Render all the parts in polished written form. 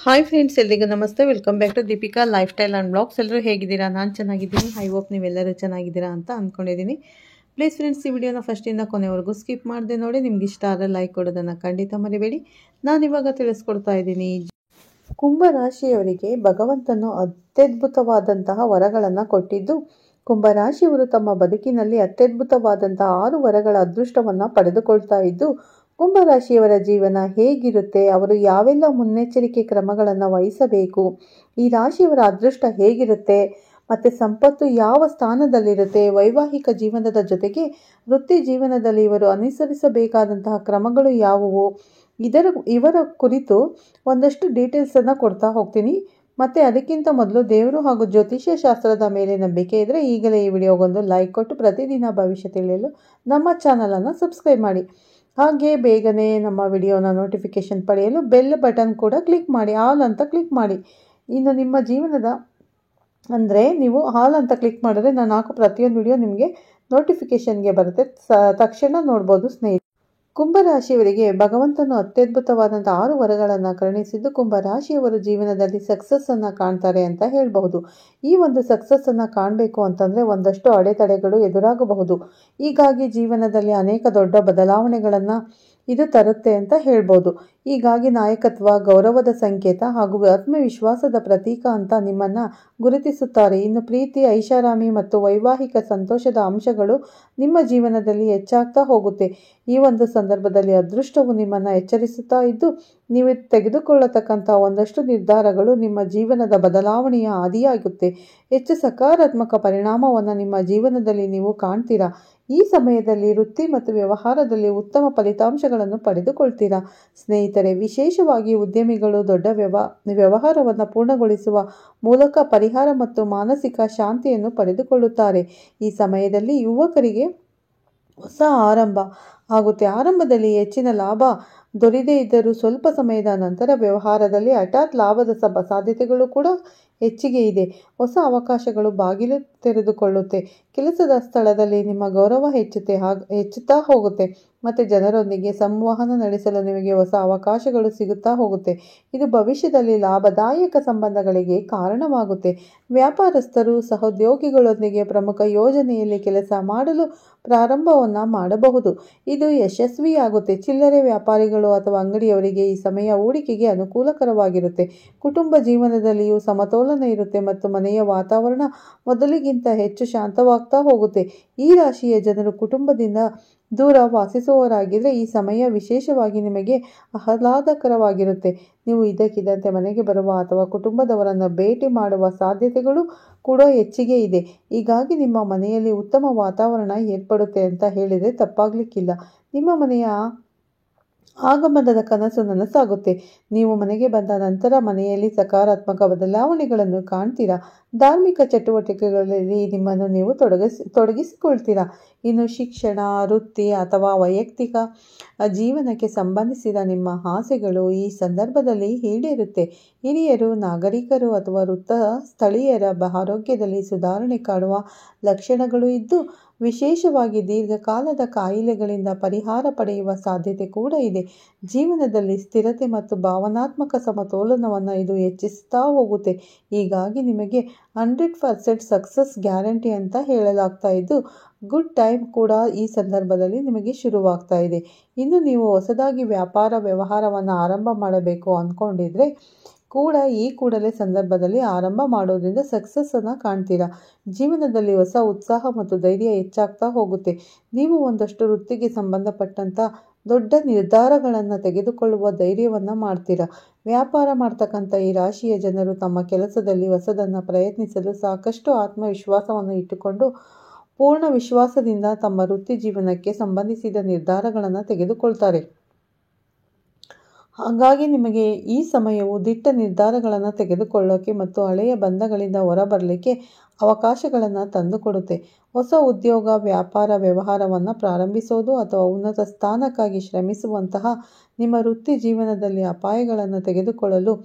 Hi friends, ಎಲ್ರಿಗೂ ನಮಸ್ತೆ. Welcome back to Deepika lifestyle and blogs. ಎಲ್ಲರೂ ಹೇಗಿದ್ದೀರಾ? ನಾನು ಚೆನ್ನಾಗಿದ್ದೀನಿ. ಐ ಹೋಪ್ ನೀವೆಲ್ಲರೂ ಚೆನ್ನಾಗಿದ್ದೀರಾ ಅಂತ ಅಂದ್ಕೊಂಡಿದ್ದೀನಿ. ಪ್ಲೀಸ್ ಫ್ರೆಂಡ್ಸ್, ಈ ವಿಡಿಯೋನ ಫಸ್ಟಿಂದ ಕೊನೆವರೆಗೂ ಸ್ಕಿಪ್ ಮಾಡದೆ ನೋಡಿ. ನಿಮ್ಗೆ ಇಷ್ಟ ಆದರೆ ಲೈಕ್ ಕೊಡೋದನ್ನು ಖಂಡಿತ ಮರಿಬೇಡಿ. ನಾನಿವಾಗ ತಿಳಿಸ್ಕೊಡ್ತಾ ಇದ್ದೀನಿ. ಕುಂಭರಾಶಿಯವರಿಗೆ ಭಗವಂತನು ಅತ್ಯದ್ಭುತವಾದಂತಹ ವರಗಳನ್ನು ಕೊಟ್ಟಿದ್ದು, ಕುಂಭರಾಶಿಯವರು ತಮ್ಮ ಬದುಕಿನಲ್ಲಿ ಅತ್ಯದ್ಭುತವಾದಂತಹ 6 ವರಗಳ ಅದೃಷ್ಟವನ್ನು ಪಡೆದುಕೊಳ್ತಾ ಇದ್ದು, ಕುಂಭರಾಶಿಯವರ ಜೀವನ ಹೇಗಿರುತ್ತೆ, ಅವರು ಯಾವೆಲ್ಲ ಮುನ್ನೆಚ್ಚರಿಕೆ ಕ್ರಮಗಳನ್ನು ವಹಿಸಬೇಕು, ಈ ರಾಶಿಯವರ ಅದೃಷ್ಟ ಹೇಗಿರುತ್ತೆ, ಮತ್ತು ಸಂಪತ್ತು ಯಾವ ಸ್ಥಾನದಲ್ಲಿರುತ್ತೆ, ವೈವಾಹಿಕ ಜೀವನದ ಜೊತೆಗೆ ವೃತ್ತಿ ಜೀವನದಲ್ಲಿ ಇವರು ಅನುಸರಿಸಬೇಕಾದಂತಹ ಕ್ರಮಗಳು ಯಾವುವು, ಇವರ ಕುರಿತು ಒಂದಷ್ಟು ಡೀಟೇಲ್ಸನ್ನು ಕೊಡ್ತಾ ಹೋಗ್ತೀನಿ. ಮತ್ತು ಅದಕ್ಕಿಂತ ಮೊದಲು ದೇವರು ಹಾಗೂ ಜ್ಯೋತಿಷ್ಯ ಶಾಸ್ತ್ರದ ಮೇಲೆ ನಂಬಿಕೆ ಇದ್ದರೆ ಈಗಲೇ ಈ ವಿಡಿಯೋಗೊಂದು ಲೈಕ್ ಕೊಟ್ಟು ಪ್ರತಿದಿನ ಭವಿಷ್ಯ ತಿಳಿಯಲು ನಮ್ಮ ಚಾನಲನ್ನು ಸಬ್ಸ್ಕ್ರೈಬ್ ಮಾಡಿ. ಹಾಗೆ ಬೇಗನೆ ನಮ್ಮ ವಿಡಿಯೋನ ನೋಟಿಫಿಕೇಷನ್ ಪಡೆಯಲು ಬೆಲ್ ಬಟನ್ ಕೂಡ ಕ್ಲಿಕ್ ಮಾಡಿ, ಆಲ್ ಅಂತ ಕ್ಲಿಕ್ ಮಾಡಿ. ಇನ್ನು ನಿಮ್ಮ ಜೀವನದ ಅಂದರೆ ನೀವು ಆಲ್ ಅಂತ ಕ್ಲಿಕ್ ಮಾಡಿದ್ರೆ ನಾನು ಹಾಕೋ ಪ್ರತಿಯೊಂದು ವಿಡಿಯೋ ನಿಮಗೆ ನೋಟಿಫಿಕೇಷನ್ಗೆ ಬರುತ್ತೆ, ತಕ್ಷಣ ನೋಡ್ಬೋದು ಸ್ನೇಹಿತರೆ. ಕುಂಭರಾಶಿಯವರಿಗೆ ಭಗವಂತನು ಅತ್ಯದ್ಭುತವಾದಂಥ 6 ವರಗಳನ್ನು ಕರುಣಿಸಿದ್ದು, ಕುಂಭರಾಶಿಯವರು ಜೀವನದಲ್ಲಿ ಸಕ್ಸಸ್ಸನ್ನು ಕಾಣ್ತಾರೆ ಅಂತ ಹೇಳಬಹುದು. ಈ ಒಂದು ಸಕ್ಸಸ್ಸನ್ನು ಕಾಣಬೇಕು ಅಂತಂದರೆ ಒಂದಷ್ಟು ಅಡೆತಡೆಗಳು ಎದುರಾಗಬಹುದು. ಹೀಗಾಗಿ ಜೀವನದಲ್ಲಿ ಅನೇಕ ದೊಡ್ಡ ಬದಲಾವಣೆಗಳನ್ನು ಇದು ತರುತ್ತೆ ಅಂತ ಹೇಳ್ಬೋದು. ಹೀಗಾಗಿ ನಾಯಕತ್ವ, ಗೌರವದ ಸಂಕೇತ ಹಾಗೂ ಆತ್ಮವಿಶ್ವಾಸದ ಪ್ರತೀಕ ಅಂತ ನಿಮ್ಮನ್ನು ಗುರುತಿಸುತ್ತಾರೆ. ಇನ್ನು ಪ್ರೀತಿ, ಐಷಾರಾಮಿ ಮತ್ತು ವೈವಾಹಿಕ ಸಂತೋಷದ ಅಂಶಗಳು ನಿಮ್ಮ ಜೀವನದಲ್ಲಿ ಹೆಚ್ಚಾಗ್ತಾ ಹೋಗುತ್ತೆ. ಈ ಒಂದು ಸಂದರ್ಭದಲ್ಲಿ ಅದೃಷ್ಟವು ನಿಮ್ಮನ್ನು ಎಚ್ಚರಿಸುತ್ತಾ ಇದ್ದು, ನೀವು ತೆಗೆದುಕೊಳ್ಳತಕ್ಕಂಥ ಒಂದಷ್ಟು ನಿರ್ಧಾರಗಳು ನಿಮ್ಮ ಜೀವನದ ಬದಲಾವಣೆಯ ಹಾದಿಯಾಗುತ್ತೆ. ಹೆಚ್ಚು ಸಕಾರಾತ್ಮಕ ಪರಿಣಾಮವನ್ನು ನಿಮ್ಮ ಜೀವನದಲ್ಲಿ ನೀವು ಕಾಣ್ತೀರಾ. ಈ ಸಮಯದಲ್ಲಿ ವೃತ್ತಿ ಮತ್ತು ವ್ಯವಹಾರದಲ್ಲಿ ಉತ್ತಮ ಫಲಿತಾಂಶಗಳನ್ನು ಪಡೆದುಕೊಳ್ತೀರಾ. ಸ್ನೇಹಿತರೆ, ವಿಶೇಷವಾಗಿ ಉದ್ಯಮಿಗಳು ದೊಡ್ಡ ವ್ಯವಹಾರವನ್ನು ಪೂರ್ಣಗೊಳಿಸುವ ಮೂಲಕ ಪರಿಹಾರ ಮತ್ತು ಮಾನಸಿಕ ಶಾಂತಿಯನ್ನು ಪಡೆದುಕೊಳ್ಳುತ್ತಾರೆ. ಈ ಸಮಯದಲ್ಲಿ ಯುವಕರಿಗೆ ಹೊಸ ಆರಂಭ ಆಗುತ್ತೆ. ಆರಂಭದಲ್ಲಿ ಹೆಚ್ಚಿನ ಲಾಭ ದೊರೆಯದೇ ಇದ್ದರೂ ಸ್ವಲ್ಪ ಸಮಯದ ನಂತರ ವ್ಯವಹಾರದಲ್ಲಿ ಹಠಾತ್ ಲಾಭದ ಸಾಧ್ಯತೆಗಳು ಕೂಡ ಹೆಚ್ಚಿಗೆ ಇದೆ. ಹೊಸ ಅವಕಾಶಗಳು ಬಾಗಿಲು ತೆರೆದುಕೊಳ್ಳುತ್ತೆ. ಕೆಲಸದ ಸ್ಥಳದಲ್ಲಿ ನಿಮ್ಮ ಗೌರವ ಹೆಚ್ಚುತ್ತಾ ಹೋಗುತ್ತೆ ಮತ್ತು ಜನರೊಂದಿಗೆ ಸಂವಹನ ನಡೆಸಲು ನಿಮಗೆ ಹೊಸ ಅವಕಾಶಗಳು ಸಿಗುತ್ತಾ ಹೋಗುತ್ತೆ. ಇದು ಭವಿಷ್ಯದಲ್ಲಿ ಲಾಭದಾಯಕ ಸಂಬಂಧಗಳಿಗೆ ಕಾರಣವಾಗುತ್ತೆ. ವ್ಯಾಪಾರಸ್ಥರು ಸಹೋದ್ಯೋಗಿಗಳೊಂದಿಗೆ ಪ್ರಮುಖ ಯೋಜನೆಯಲ್ಲಿ ಕೆಲಸ ಮಾಡಲು ಪ್ರಾರಂಭವನ್ನು ಮಾಡಬಹುದು. ಇದು ಯಶಸ್ವಿಯಾಗುತ್ತೆ. ಚಿಲ್ಲರೆ ವ್ಯಾಪಾರಿಗಳು ಅಥವಾ ಅಂಗಡಿಯವರಿಗೆ ಈ ಸಮಯ ಹೂಡಿಕೆಗೆ ಅನುಕೂಲಕರವಾಗಿರುತ್ತೆ. ಕುಟುಂಬ ಜೀವನದಲ್ಲಿಯೂ ಸಮತೋಲನ ಇರುತ್ತೆ ಮತ್ತು ಮನೆಯ ವಾತಾವರಣ ಮೊದಲಿಗಿಂತ ಹೆಚ್ಚು ಶಾಂತವಾಗ್ತಾ ಹೋಗುತ್ತೆ. ಈ ರಾಶಿಯ ಜನರು ಕುಟುಂಬದಿಂದ ದೂರ ವಾಸಿಸುವವರಾಗಿದ್ದರೆ ಈ ಸಮಯ ವಿಶೇಷವಾಗಿ ನಿಮಗೆ ಆಹ್ಲಾದಕರವಾಗಿರುತ್ತೆ. ನೀವು ಇದ್ದಕ್ಕಿದ್ದಂತೆ ಮನೆಗೆ ಬರುವ ಅಥವಾ ಕುಟುಂಬದವರನ್ನು ಭೇಟಿ ಮಾಡುವ ಸಾಧ್ಯತೆಗಳು ಕೂಡ ಹೆಚ್ಚಿಗೆ ಇದೆ. ಹೀಗಾಗಿ ನಿಮ್ಮ ಮನೆಯಲ್ಲಿ ಉತ್ತಮ ವಾತಾವರಣ ಏರ್ಪಡುತ್ತೆ ಅಂತ ಹೇಳಿದರೆ ತಪ್ಪಾಗಲಿಕ್ಕಿಲ್ಲ. ನಿಮ್ಮ ಮನೆಯ ಆಗಮನದ ಕನಸು ನನಸಾಗುತ್ತೆ. ನೀವು ಮನೆಗೆ ಬಂದ ನಂತರ ಮನೆಯಲ್ಲಿ ಸಕಾರಾತ್ಮಕ ಬದಲಾವಣೆಗಳನ್ನು ಕಾಣ್ತೀರಾ. ಧಾರ್ಮಿಕ ಚಟುವಟಿಕೆಗಳಲ್ಲಿ ನಿಮ್ಮನ್ನು ನೀವು ತೊಡಗಿಸಿಕೊಳ್ತೀರಾ. ಇನ್ನು ಶಿಕ್ಷಣ, ವೃತ್ತಿ ಅಥವಾ ವೈಯಕ್ತಿಕ ಜೀವನಕ್ಕೆ ಸಂಬಂಧಿಸಿದ ನಿಮ್ಮ ಆಸೆಗಳು ಈ ಸಂದರ್ಭದಲ್ಲಿ ಈಡೇರುತ್ತೆ. ಹಿರಿಯರು, ನಾಗರಿಕರು ಅಥವಾ ಸ್ಥಳೀಯರ ಆರೋಗ್ಯದಲ್ಲಿ ಸುಧಾರಣೆ ಕಾಣುವ ಲಕ್ಷಣಗಳು ಇದ್ದು, ವಿಶೇಷವಾಗಿ ದೀರ್ಘಕಾಲದ ಕಾಯಿಲೆಗಳಿಂದ ಪರಿಹಾರ ಪಡೆಯುವ ಸಾಧ್ಯತೆ ಕೂಡ ಇದೆ. ಜೀವನದಲ್ಲಿ ಸ್ಥಿರತೆ ಮತ್ತು ಭಾವನಾತ್ಮಕ ಸಮತೋಲನವನ್ನು ಇದು ಹೆಚ್ಚಿಸ್ತಾ ಹೋಗುತ್ತೆ. ಹೀಗಾಗಿ ನಿಮಗೆ 100% ಸಕ್ಸಸ್ ಗ್ಯಾರಂಟಿ ಅಂತ ಹೇಳಲಾಗ್ತಾ ಇದ್ದು, ಗುಡ್ ಟೈಮ್ ಕೂಡ ಈ ಸಂದರ್ಭದಲ್ಲಿ ನಿಮಗೆ ಶುರುವಾಗ್ತಾ ಇದೆ. ಇನ್ನು ನೀವು ಹೊಸದಾಗಿ ವ್ಯವಹಾರವನ್ನು ಆರಂಭ ಮಾಡಬೇಕು ಅಂದ್ಕೊಂಡಿದ್ರೆ ಕೂಡ ಈ ಕೂಡಲೇ ಸಂದರ್ಭದಲ್ಲಿ ಆರಂಭ ಮಾಡೋದ್ರಿಂದ ಸಕ್ಸಸ್ಸನ್ನು ಕಾಣ್ತೀರಾ. ಜೀವನದಲ್ಲಿ ಹೊಸ ಉತ್ಸಾಹ ಮತ್ತು ಧೈರ್ಯ ಹೆಚ್ಚಾಗ್ತಾ ಹೋಗುತ್ತೆ. ನೀವು ಒಂದಷ್ಟು ವೃತ್ತಿಗೆ ಸಂಬಂಧಪಟ್ಟಂಥ ದೊಡ್ಡ ನಿರ್ಧಾರಗಳನ್ನು ತೆಗೆದುಕೊಳ್ಳುವ ಧೈರ್ಯವನ್ನು ಮಾಡ್ತೀರಾ. ವ್ಯಾಪಾರ ಮಾಡ್ತಕ್ಕಂಥ ಈ ರಾಶಿಯ ಜನರು ತಮ್ಮ ಕೆಲಸದಲ್ಲಿ ಹೊಸದನ್ನು ಪ್ರಯತ್ನಿಸಲು ಸಾಕಷ್ಟು ಆತ್ಮವಿಶ್ವಾಸವನ್ನು ಇಟ್ಟುಕೊಂಡು ಪೂರ್ಣ ವಿಶ್ವಾಸದಿಂದ ತಮ್ಮ ವೃತ್ತಿ ಜೀವನಕ್ಕೆ ಸಂಬಂಧಿಸಿದ ನಿರ್ಧಾರಗಳನ್ನು ತೆಗೆದುಕೊಳ್ತಾರೆ. ಹಾಗಾಗಿ ನಿಮಗೆ ಈ ಸಮಯವು ದಿಟ್ಟ ನಿರ್ಧಾರಗಳನ್ನು ತೆಗೆದುಕೊಳ್ಳೋಕೆ ಮತ್ತು ಹಳೆಯ ಬಂಧಗಳಿಂದ ಹೊರಬರಲಿಕ್ಕೆ ಅವಕಾಶಗಳನ್ನು ತಂದುಕೊಡುತ್ತೆ. ಹೊಸ ಉದ್ಯೋಗ, ವ್ಯಾಪಾರ, ವ್ಯವಹಾರವನ್ನು ಪ್ರಾರಂಭಿಸೋದು ಅಥವಾ ಉನ್ನತ ಸ್ಥಾನಕ್ಕಾಗಿ ಶ್ರಮಿಸುವಂತಹ ನಿಮ್ಮ ವೃತ್ತಿ ಜೀವನದಲ್ಲಿ ಅಪಾಯಗಳನ್ನು ತೆಗೆದುಕೊಳ್ಳಲು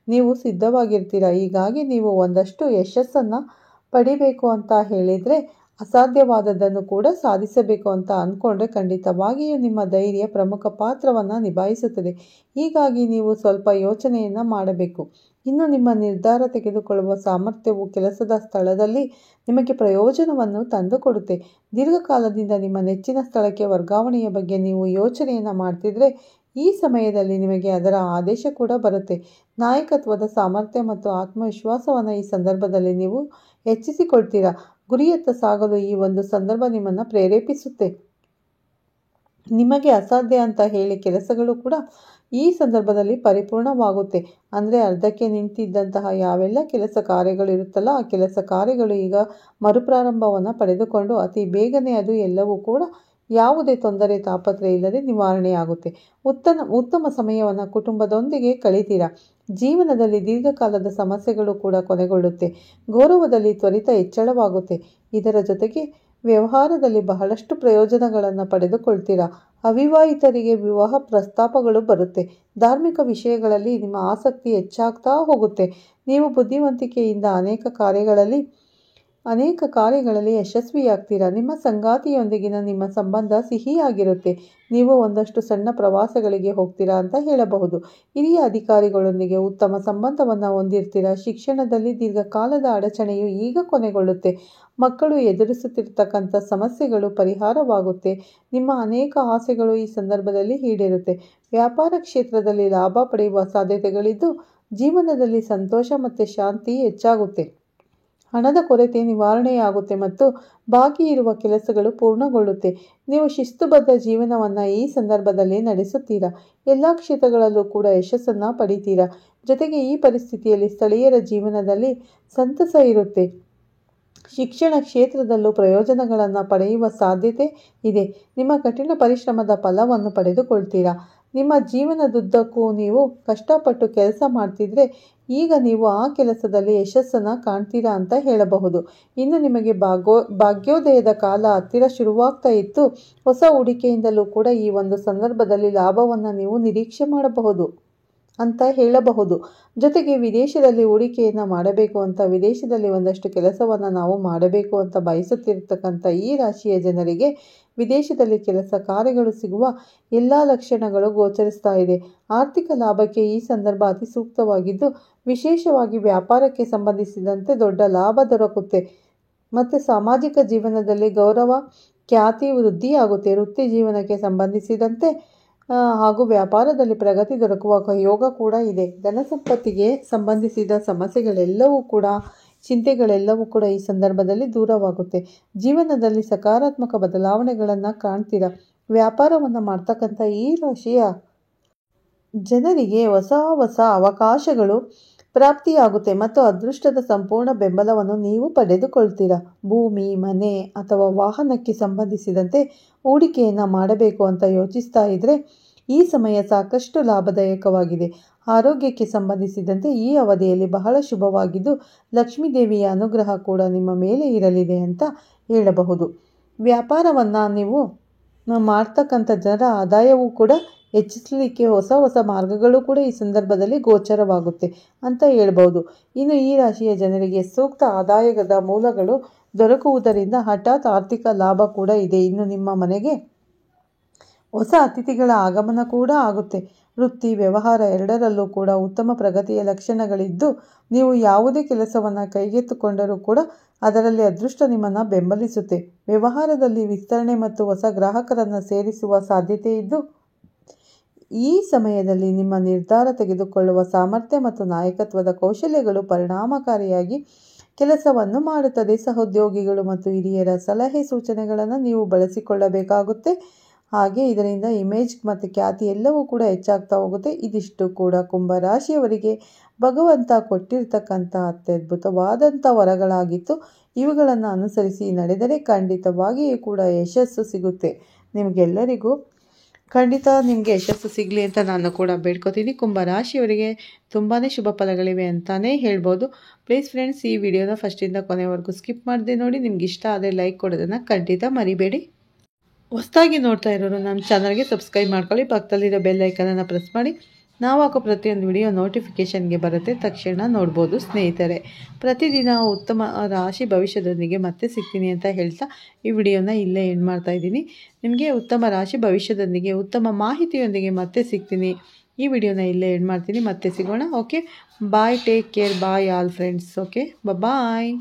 ನೀವು ಸಿದ್ಧವಾಗಿರ್ತೀರ. ಹೀಗಾಗಿ ನೀವು ಒಂದಷ್ಟು ಯಶಸ್ಸನ್ನು ಪಡಿಬೇಕು ಅಂತ ಹೇಳಿದರೆ ಅಸಾಧ್ಯವಾದದ್ದನ್ನು ಕೂಡ ಸಾಧಿಸಬೇಕು ಅಂತ ಅಂದ್ಕೊಂಡ್ರೆ ಖಂಡಿತವಾಗಿಯೂ ನಿಮ್ಮ ಧೈರ್ಯ ಪ್ರಮುಖ ಪಾತ್ರವನ್ನು ನಿಭಾಯಿಸುತ್ತದೆ. ಹೀಗಾಗಿ ನೀವು ಸ್ವಲ್ಪ ಯೋಚನೆಯನ್ನು ಮಾಡಬೇಕು. ಇನ್ನು ನಿಮ್ಮ ನಿರ್ಧಾರ ತೆಗೆದುಕೊಳ್ಳುವ ಸಾಮರ್ಥ್ಯವು ಕೆಲಸದ ಸ್ಥಳದಲ್ಲಿ ನಿಮಗೆ ಪ್ರಯೋಜನವನ್ನು ತಂದುಕೊಡುತ್ತೆ. ದೀರ್ಘಕಾಲದಿಂದ ನಿಮ್ಮ ನೆಚ್ಚಿನ ಸ್ಥಳಕ್ಕೆ ವರ್ಗಾವಣೆಯ ಬಗ್ಗೆ ನೀವು ಯೋಚನೆಯನ್ನು ಮಾಡ್ತಿದ್ರೆ ಈ ಸಮಯದಲ್ಲಿ ನಿಮಗೆ ಅದರ ಆದೇಶ ಕೂಡ ಬರುತ್ತೆ. ನಾಯಕತ್ವದ ಸಾಮರ್ಥ್ಯ ಮತ್ತು ಆತ್ಮವಿಶ್ವಾಸವನ್ನು ಈ ಸಂದರ್ಭದಲ್ಲಿ ನೀವು ಹೆಚ್ಚಿಸಿಕೊಳ್ತೀರಾ. ಗುರಿಯತ್ತ ಸಾಗಲು ಈ ಒಂದು ಸಂದರ್ಭ ನಿಮ್ಮನ್ನು ಪ್ರೇರೇಪಿಸುತ್ತೆ. ನಿಮಗೆ ಅಸಾಧ್ಯ ಅಂತ ಹೇಳಿ ಕೆಲಸಗಳು ಕೂಡ ಈ ಸಂದರ್ಭದಲ್ಲಿ ಪರಿಪೂರ್ಣವಾಗುತ್ತೆ. ಅಂದರೆ ಅರ್ಧಕ್ಕೆ ನಿಂತಿದ್ದಂತಹ ಯಾವೆಲ್ಲ ಕೆಲಸ ಕಾರ್ಯಗಳು ಇರುತ್ತಲ್ಲ ಆ ಕೆಲಸ ಕಾರ್ಯಗಳು ಈಗ ಮರುಪ್ರಾರಂಭವನ್ನು ಪಡೆದುಕೊಂಡು ಅತಿ ಬೇಗನೆ ಅದು ಎಲ್ಲವೂ ಕೂಡ ಯಾವುದೇ ತೊಂದರೆ ತಾಪತ್ರೆ ಇಲ್ಲದೆ ನಿವಾರಣೆಯಾಗುತ್ತೆ. ಉತ್ತಮ ಸಮಯವನ್ನು ಕುಟುಂಬದೊಂದಿಗೆ ಕಳೀತೀರಾ. ಜೀವನದಲ್ಲಿ ದೀರ್ಘಕಾಲದ ಸಮಸ್ಯೆಗಳು ಕೂಡ ಕೊನೆಗೊಳ್ಳುತ್ತೆ. ಗೌರವದಲ್ಲಿ ತ್ವರಿತ ಹೆಚ್ಚಳವಾಗುತ್ತೆ. ಇದರ ಜೊತೆಗೆ ವ್ಯವಹಾರದಲ್ಲಿ ಬಹಳಷ್ಟು ಪ್ರಯೋಜನಗಳನ್ನು ಪಡೆದುಕೊಳ್ತೀರಾ. ಅವಿವಾಹಿತರಿಗೆ ವಿವಾಹ ಪ್ರಸ್ತಾಪಗಳು ಬರುತ್ತೆ. ಧಾರ್ಮಿಕ ವಿಷಯಗಳಲ್ಲಿ ನಿಮ್ಮ ಆಸಕ್ತಿ ಹೆಚ್ಚಾಗ್ತಾ ಹೋಗುತ್ತೆ. ನೀವು ಬುದ್ಧಿವಂತಿಕೆಯಿಂದ ಅನೇಕ ಕಾರ್ಯಗಳಲ್ಲಿ ಯಶಸ್ವಿಯಾಗ್ತೀರಾ. ನಿಮ್ಮ ಸಂಗಾತಿಯೊಂದಿಗಿನ ನಿಮ್ಮ ಸಂಬಂಧ ಸಿಹಿಯಾಗಿರುತ್ತೆ. ನೀವು ಒಂದಷ್ಟು ಸಣ್ಣ ಪ್ರವಾಸಗಳಿಗೆ ಹೋಗ್ತೀರಾ ಅಂತ ಹೇಳಬಹುದು. ಹಿರಿಯ ಅಧಿಕಾರಿಗಳೊಂದಿಗೆ ಉತ್ತಮ ಸಂಬಂಧವನ್ನು ಹೊಂದಿರ್ತೀರಾ. ಶಿಕ್ಷಣದಲ್ಲಿ ದೀರ್ಘಕಾಲದ ಅಡಚಣೆಯು ಈಗ ಕೊನೆಗೊಳ್ಳುತ್ತೆ. ಮಕ್ಕಳು ಎದುರಿಸುತ್ತಿರ್ತಕ್ಕಂಥ ಸಮಸ್ಯೆಗಳು ಪರಿಹಾರವಾಗುತ್ತೆ. ನಿಮ್ಮ ಅನೇಕ ಆಸೆಗಳು ಈ ಸಂದರ್ಭದಲ್ಲಿ ಈಡೇರುತ್ತೆ. ವ್ಯಾಪಾರ ಕ್ಷೇತ್ರದಲ್ಲಿ ಲಾಭ ಪಡೆಯುವ ಸಾಧ್ಯತೆಗಳಿದ್ದು ಜೀವನದಲ್ಲಿ ಸಂತೋಷ ಮತ್ತು ಶಾಂತಿ ಹೆಚ್ಚಾಗುತ್ತೆ. ಹಣದ ಕೊರತೆ ನಿವಾರಣೆಯಾಗುತ್ತೆ ಮತ್ತು ಬಾಕಿ ಇರುವ ಕೆಲಸಗಳು ಪೂರ್ಣಗೊಳ್ಳುತ್ತೆ. ನೀವು ಶಿಸ್ತುಬದ್ಧ ಜೀವನವನ್ನು ಈ ಸಂದರ್ಭದಲ್ಲಿ ನಡೆಸುತ್ತೀರಾ. ಎಲ್ಲ ಕ್ಷೇತ್ರಗಳಲ್ಲೂ ಕೂಡ ಯಶಸ್ಸನ್ನು ಪಡಿತೀರಾ. ಜೊತೆಗೆ ಈ ಪರಿಸ್ಥಿತಿಯಲ್ಲಿ ಸ್ಥಳೀಯರ ಜೀವನದಲ್ಲಿ ಸಂತಸ ಇರುತ್ತೆ. ಶಿಕ್ಷಣ ಕ್ಷೇತ್ರದಲ್ಲೂ ಪ್ರಯೋಜನಗಳನ್ನು ಪಡೆಯುವ ಸಾಧ್ಯತೆ ಇದೆ. ನಿಮ್ಮ ಕಠಿಣ ಪರಿಶ್ರಮದ ಫಲವನ್ನು ಪಡೆದುಕೊಳ್ತೀರಾ. ನಿಮ್ಮ ಜೀವನದುದ್ದಕ್ಕೂ ನೀವು ಕಷ್ಟಪಟ್ಟು ಕೆಲಸ ಮಾಡ್ತಿದ್ರೆ ಈಗ ನೀವು ಆ ಕೆಲಸದಲ್ಲಿ ಯಶಸ್ಸನ್ನು ಕಾಣ್ತೀರಾ ಅಂತ ಹೇಳಬಹುದು. ಇನ್ನು ನಿಮಗೆ ಭಾಗ್ಯೋದಯದ ಕಾಲ ಹತ್ತಿರ ಶುರುವಾಗ್ತಾ ಇತ್ತು. ಹೊಸ ಹೂಡಿಕೆಯಿಂದಲೂ ಕೂಡ ಈ ಒಂದು ಸಂದರ್ಭದಲ್ಲಿ ಲಾಭವನ್ನು ನೀವು ನಿರೀಕ್ಷೆ ಮಾಡಬಹುದು ಅಂತ ಹೇಳಬಹುದು. ಜೊತೆಗೆ ವಿದೇಶದಲ್ಲಿ ಹೂಡಿಕೆಯನ್ನು ಮಾಡಬೇಕು ಅಂತ ವಿದೇಶದಲ್ಲಿ ಒಂದಷ್ಟು ಕೆಲಸವನ್ನು ನಾವು ಮಾಡಬೇಕು ಅಂತ ಬಯಸುತ್ತಿರ್ತಕ್ಕಂಥ ಈ ರಾಶಿಯ ಜನರಿಗೆ ವಿದೇಶದಲ್ಲಿ ಕೆಲಸ ಕಾರ್ಯಗಳು ಸಿಗುವ ಎಲ್ಲ ಲಕ್ಷಣಗಳು ಗೋಚರಿಸ್ತಾ ಇದೆ. ಆರ್ಥಿಕ ಲಾಭಕ್ಕೆ ಈ ಸಂದರ್ಭ ಅತಿ ಸೂಕ್ತವಾಗಿದ್ದು ವಿಶೇಷವಾಗಿ ವ್ಯಾಪಾರಕ್ಕೆ ಸಂಬಂಧಿಸಿದಂತೆ ದೊಡ್ಡ ಲಾಭ ದೊರಕುತ್ತೆ. ಮತ್ತು ಸಾಮಾಜಿಕ ಜೀವನದಲ್ಲಿ ಗೌರವ ಖ್ಯಾತಿ ವೃದ್ಧಿಯಾಗುತ್ತೆ. ವೃತ್ತಿ ಜೀವನಕ್ಕೆ ಸಂಬಂಧಿಸಿದಂತೆ ಹಾಗೂ ವ್ಯಾಪಾರದಲ್ಲಿ ಪ್ರಗತಿ ದೊರಕುವ ಯೋಗ ಕೂಡ ಇದೆ. ಧನ ಸಂಪತ್ತಿಗೆ ಸಂಬಂಧಿಸಿದ ಸಮಸ್ಯೆಗಳೆಲ್ಲವೂ ಕೂಡ ಚಿಂತೆಗಳೆಲ್ಲವೂ ಕೂಡ ಈ ಸಂದರ್ಭದಲ್ಲಿ ದೂರವಾಗುತ್ತೆ. ಜೀವನದಲ್ಲಿ ಸಕಾರಾತ್ಮಕ ಬದಲಾವಣೆಗಳನ್ನು ಕಾಣ್ತೀರಾ. ವ್ಯಾಪಾರವನ್ನು ಮಾಡ್ತಕ್ಕಂಥ ಈ ರಾಶಿಯ ಜನರಿಗೆ ಹೊಸ ಅವಕಾಶಗಳು ಪ್ರಾಪ್ತಿಯಾಗುತ್ತೆ ಮತ್ತು ಅದೃಷ್ಟದ ಸಂಪೂರ್ಣ ಬೆಂಬಲವನ್ನು ನೀವು ಪಡೆದುಕೊಳ್ತೀರಾ. ಭೂಮಿ, ಮನೆ ಅಥವಾ ವಾಹನಕ್ಕೆ ಸಂಬಂಧಿಸಿದಂತೆ ಹೂಡಿಕೆಯನ್ನು ಮಾಡಬೇಕು ಅಂತ ಯೋಚಿಸ್ತಾ ಇದ್ರೆ ಈ ಸಮಯ ಸಾಕಷ್ಟು ಲಾಭದಾಯಕವಾಗಿದೆ. ಆರೋಗ್ಯಕ್ಕೆ ಸಂಬಂಧಿಸಿದಂತೆ ಈ ಅವಧಿಯಲ್ಲಿ ಬಹಳ ಶುಭವಾಗಿದ್ದು ಲಕ್ಷ್ಮೀದೇವಿಯ ಅನುಗ್ರಹ ಕೂಡ ನಿಮ್ಮ ಮೇಲೆ ಇರಲಿದೆ ಅಂತ ಹೇಳಬಹುದು. ವ್ಯಾಪಾರವನ್ನು ನೀವು ಮಾಡ್ತಕ್ಕಂಥ ಜನರ ಆದಾಯವೂ ಕೂಡ ಹೆಚ್ಚಿಸಲಿಕ್ಕೆ ಹೊಸ ಮಾರ್ಗಗಳು ಕೂಡ ಈ ಸಂದರ್ಭದಲ್ಲಿ ಗೋಚರವಾಗುತ್ತೆ ಅಂತ ಹೇಳ್ಬೋದು. ಇನ್ನು ಈ ರಾಶಿಯ ಜನರಿಗೆ ಸೂಕ್ತ ಆದಾಯದ ಮೂಲಗಳು ದೊರಕುವುದರಿಂದ ಹಠಾತ್ ಆರ್ಥಿಕ ಲಾಭ ಕೂಡ ಇದೆ. ಇನ್ನು ನಿಮ್ಮ ಮನೆಗೆ ಹೊಸ ಅತಿಥಿಗಳ ಆಗಮನ ಕೂಡ ಆಗುತ್ತೆ. ವೃತ್ತಿ ವ್ಯವಹಾರ ಎರಡರಲ್ಲೂ ಕೂಡ ಉತ್ತಮ ಪ್ರಗತಿಯ ಲಕ್ಷಣಗಳಿದ್ದು ನೀವು ಯಾವುದೇ ಕೆಲಸವನ್ನು ಕೈಗೆತ್ತಿಕೊಂಡರೂ ಕೂಡ ಅದರಲ್ಲಿ ಅದೃಷ್ಟ ನಿಮ್ಮನ್ನು ಬೆಂಬಲಿಸುತ್ತೆ. ವ್ಯವಹಾರದಲ್ಲಿ ವಿಸ್ತರಣೆ ಮತ್ತು ಹೊಸ ಗ್ರಾಹಕರನ್ನು ಸೇರಿಸುವ ಸಾಧ್ಯತೆ ಇದ್ದು ಈ ಸಮಯದಲ್ಲಿ ನಿಮ್ಮ ನಿರ್ಧಾರ ತೆಗೆದುಕೊಳ್ಳುವ ಸಾಮರ್ಥ್ಯ ಮತ್ತು ನಾಯಕತ್ವದ ಕೌಶಲ್ಯಗಳು ಪರಿಣಾಮಕಾರಿಯಾಗಿ ಕೆಲಸವನ್ನು ಮಾಡುತ್ತದೆ. ಸಹೋದ್ಯೋಗಿಗಳು ಮತ್ತು ಹಿರಿಯರ ಸಲಹೆ ಸೂಚನೆಗಳನ್ನು ನೀವು ಬಳಸಿಕೊಳ್ಳಬೇಕಾಗುತ್ತೆ. ಹಾಗೆ ಇದರಿಂದ ಇಮೇಜ್ ಮತ್ತು ಖ್ಯಾತಿ ಎಲ್ಲವೂ ಕೂಡ ಹೆಚ್ಚಾಗ್ತಾ ಹೋಗುತ್ತೆ. ಇದಿಷ್ಟು ಕೂಡ ಕುಂಭರಾಶಿಯವರಿಗೆ ಭಗವಂತ ಕೊಟ್ಟಿರ್ತಕ್ಕಂಥ ಅತ್ಯದ್ಭುತವಾದಂಥ ವರಗಳಾಗಿತ್ತು. ಇವುಗಳನ್ನು ಅನುಸರಿಸಿ ನಡೆದರೆ ಖಂಡಿತವಾಗಿಯೂ ಕೂಡ ಯಶಸ್ಸು ಸಿಗುತ್ತೆ. ನಿಮಗೆಲ್ಲರಿಗೂ ಖಂಡಿತ ನಿಮಗೆ ಯಶಸ್ಸು ಸಿಗಲಿ ಅಂತ ನಾನು ಕೂಡ ಬೇಡ್ಕೋತೀನಿ. ಕುಂಭರಾಶಿಯವರಿಗೆ ತುಂಬಾ ಶುಭ ಫಲಗಳಿವೆ ಅಂತಲೇ ಹೇಳ್ಬೋದು. ಪ್ಲೀಸ್ ಫ್ರೆಂಡ್ಸ್, ಈ ವಿಡಿಯೋನ ಫಸ್ಟಿಂದ ಕೊನೆವರೆಗೂ ಸ್ಕಿಪ್ ಮಾಡದೆ ನೋಡಿ. ನಿಮ್ಗೆ ಇಷ್ಟ ಆದರೆ ಲೈಕ್ ಕೊಡೋದನ್ನು ಖಂಡಿತ ಮರಿಬೇಡಿ. ಹೊಸದಾಗಿ ನೋಡ್ತಾ ಇರೋರು ನಮ್ಮ ಚಾನಲ್ಗೆ ಸಬ್ಸ್ಕ್ರೈಬ್ ಮಾಡ್ಕೊಳ್ಳಿ. ಪಕ್ಕದಲ್ಲಿರೋ ಬೆಲ್ ಐಕನನ್ನು ಪ್ರೆಸ್ ಮಾಡಿ ನಾವು ಹಾಕೋ ಪ್ರತಿಯೊಂದು ವಿಡಿಯೋ ನೋಟಿಫಿಕೇಷನ್ಗೆ ಬರುತ್ತೆ, ತಕ್ಷಣ ನೋಡ್ಬೋದು ಸ್ನೇಹಿತರೆ. ಪ್ರತಿದಿನ ಉತ್ತಮ ರಾಶಿ ಭವಿಷ್ಯದೊಂದಿಗೆ ಮತ್ತೆ ಸಿಗ್ತೀನಿ ಅಂತ ಹೇಳ್ತಾ ಈ ವಿಡಿಯೋನ ಇಲ್ಲೇ ಎಂಡ್ ಮಾಡ್ತಾ ಇದ್ದೀನಿ. ನಿಮಗೆ ಉತ್ತಮ ರಾಶಿ ಭವಿಷ್ಯದೊಂದಿಗೆ ಉತ್ತಮ ಮಾಹಿತಿಯೊಂದಿಗೆ ಮತ್ತೆ ಸಿಗ್ತೀನಿ. ಈ ವಿಡಿಯೋನ ಇಲ್ಲೇ ಎಂಡ್ ಮಾಡ್ತೀನಿ. ಮತ್ತೆ ಸಿಗೋಣ. Okay, bye, take care, bye all friends. Okay, ಬಾಯ್.